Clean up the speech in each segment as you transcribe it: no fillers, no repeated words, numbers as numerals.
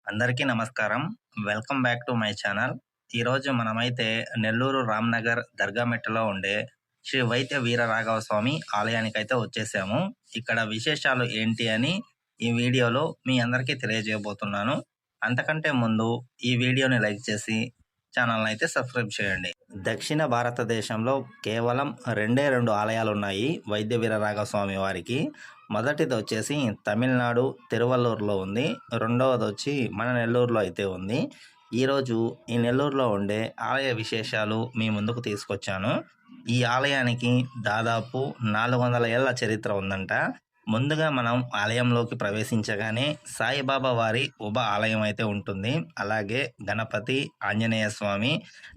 అందరికీ నమస్కారం. Welcome back to my channel. ఈరోజు మనమైతే నెల్లూరు రామ్‌నగర్ దర్గామిట్టలో ఉండే శ్రీ వైద్య వీర రాఘవ స్వామి ఆలయానికైతే వచ్చేసాము. ఇక్కడ విశేషాలు ఏంటి అని ఈ వీడియోలో మీ అందరికీ తెలియజేయబోతున్నాను. అంతకంటే ముందు ఈ వీడియోని లైక్ చేసి ఛానల్‌ని అయితే సబ్స్క్రైబ్ చేయండి. దక్షిణ భారతదేశంలో కేవలం 2 ఆలయాలున్నాయి వైద్య వీర రాఘవ స్వామి వారికి. మొదటిది వచ్చేసి తమిళనాడు తిరువల్లూరులో ఉంది. రెండవది వచ్చి మన నెల్లూరులో అయితే ఉంది. ఈరోజు ఈ నెల్లూరులో ఉండే ఆలయ విశేషాలు మీ ముందుకు తీసుకొచ్చాను. ఈ ఆలయానికి దాదాపు 400 ఏళ్ల చరిత్ర ఉందంట. ముందుగా మనం ఆలయంలోకి ప్రవేశించగానే సాయిబాబా వారి ఆలయం అయితే ఉంటుంది. అలాగే గణపతి, ఆంజనేయ స్వామి,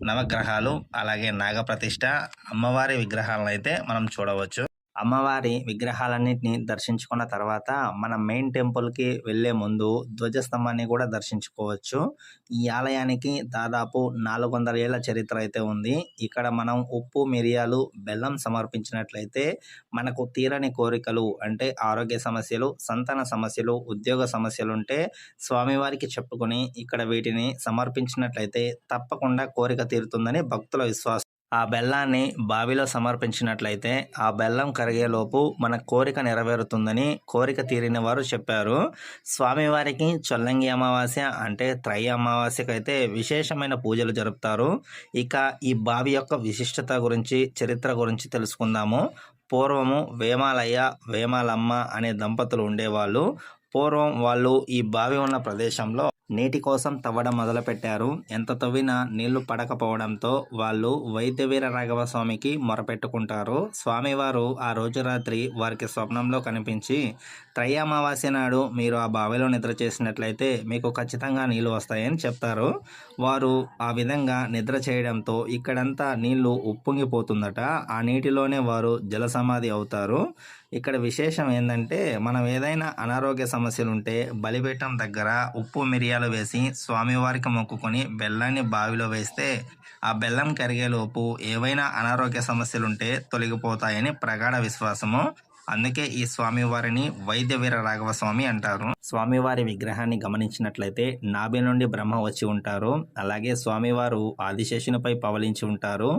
నవగ్రహాలు, అలాగే నాగప్రతిష్ఠ, అమ్మవారి విగ్రహాలను అయితే మనం చూడవచ్చు. అమ్మవారి విగ్రహాలన్నింటినీ దర్శించుకున్న తర్వాత మన మెయిన్ టెంపుల్కి వెళ్ళే ముందు ధ్వజస్తంభాన్ని కూడా దర్శించుకోవచ్చు. ఈ ఆలయానికి దాదాపు 400 ఏళ్ల చరిత్ర అయితే ఉంది. ఇక్కడ మనం ఉప్పు, మిరియాలు, బెల్లం సమర్పించినట్లయితే మనకు తీరని కోరికలు అంటే ఆరోగ్య సమస్యలు, సంతాన సమస్యలు, ఉద్యోగ సమస్యలు ఉంటే స్వామివారికి చెప్పుకొని ఇక్కడ వీటిని సమర్పించినట్లయితే తప్పకుండా కోరిక తీరుతుందని భక్తుల విశ్వాసం. ఆ బెల్లాన్ని బావిలో సమర్పించినట్లయితే ఆ బెల్లం కరిగేలోపు మన కోరిక నెరవేరుతుందని కోరిక తీరిన వారు చెప్పారు. స్వామివారికి చొల్లంగి అమావాస్య అంటే త్రయ అమావాస్యకైతే విశేషమైన పూజలు జరుపుతారు. ఇక ఈ బావి యొక్క విశిష్టత గురించి, చరిత్ర గురించి తెలుసుకుందాము. పూర్వము వేమాలయ్య, వేమాలమ్మ అనే దంపతులు ఉండేవాళ్ళు. పూర్వం వాళ్ళు ఈ బావి ఉన్న ప్రదేశంలో నీటి కోసం తవ్వడం మొదలుపెట్టారు. ఎంత తవ్వినా నీళ్లు పడకపోవడంతో వాళ్ళు వైద్య వీర రాఘవ స్వామికి మొరపెట్టుకుంటారు. స్వామివారు ఆ రోజు రాత్రి వారికి స్వప్నంలో కనిపించి త్రయ అమావాస్య నాడు మీరు ఆ బావిలో నిద్ర చేసినట్లయితే మీకు ఖచ్చితంగా నీళ్లు వస్తాయని చెప్తారు. వారు ఆ విధంగా నిద్ర చేయడంతో ఇక్కడంతా నీళ్లు ఉప్పొంగిపోతుందట. ఆ నీటిలోనే వారు జల సమాధి అవుతారు. ఇక్కడ విశేషం ఏంటంటే మనం ఏదైనా అనారోగ్య సమస్యలు ఉంటే బలిపీఠం దగ్గర ఉప్పు, మిరియాలు వేసి స్వామివారికి మొక్కుకొని బెల్లాన్ని బావిలో వేస్తే ఆ బెల్లం కరిగేలోపు ఏవైనా అనారోగ్య సమస్యలుంటే తొలగిపోతాయని ప్రగాఢ విశ్వాసము. అందుకే ఈ స్వామివారిని వైద్య వీర రాఘవ స్వామి అంటారు. స్వామివారి విగ్రహాన్ని గమనించినట్లయితే నాభి నుండి బ్రహ్మ వచ్చి ఉంటారు. అలాగే స్వామివారు ఆదిశేషునిపై పవలించి ఉంటారు.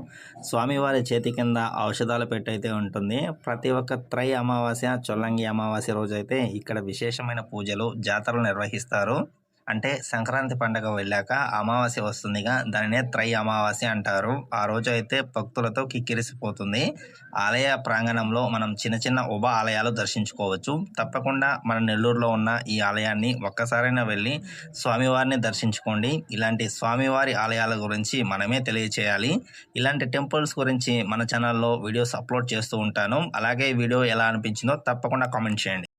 స్వామివారి చేతి కింద ఔషధాల పెట్టయితే ఉంటుంది. ప్రతి ఒక్క త్రయ అమావాస్య, చొల్లంగి అమావాస్య రోజైతే ఇక్కడ విశేషమైన పూజలు, జాతరలు నిర్వహిస్తారు. అంటే సంక్రాంతి పండుగ వెళ్ళాక అమావాస్య వస్తుందిగా, దానినే త్రయ అమావాస్య అంటారు. ఆ రోజు అయితే భక్తులతో కిక్కిరిసిపోతుంది. ఆలయ ప్రాంగణంలో మనం చిన్న చిన్న ఆలయాలు దర్శించుకోవచ్చు. తప్పకుండా మన నెల్లూరులో ఉన్న ఈ ఆలయాన్ని ఒక్కసారైనా వెళ్ళి స్వామివారిని దర్శించుకోండి. ఇలాంటి స్వామివారి ఆలయాల గురించి మనమే తెలియచేయాలి. ఇలాంటి టెంపుల్స్ గురించి మన ఛానల్లో వీడియోస్ అప్లోడ్ చేస్తూ ఉంటాను. అలాగే వీడియో ఎలా అనిపించిందో తప్పకుండా కామెంట్ చేయండి.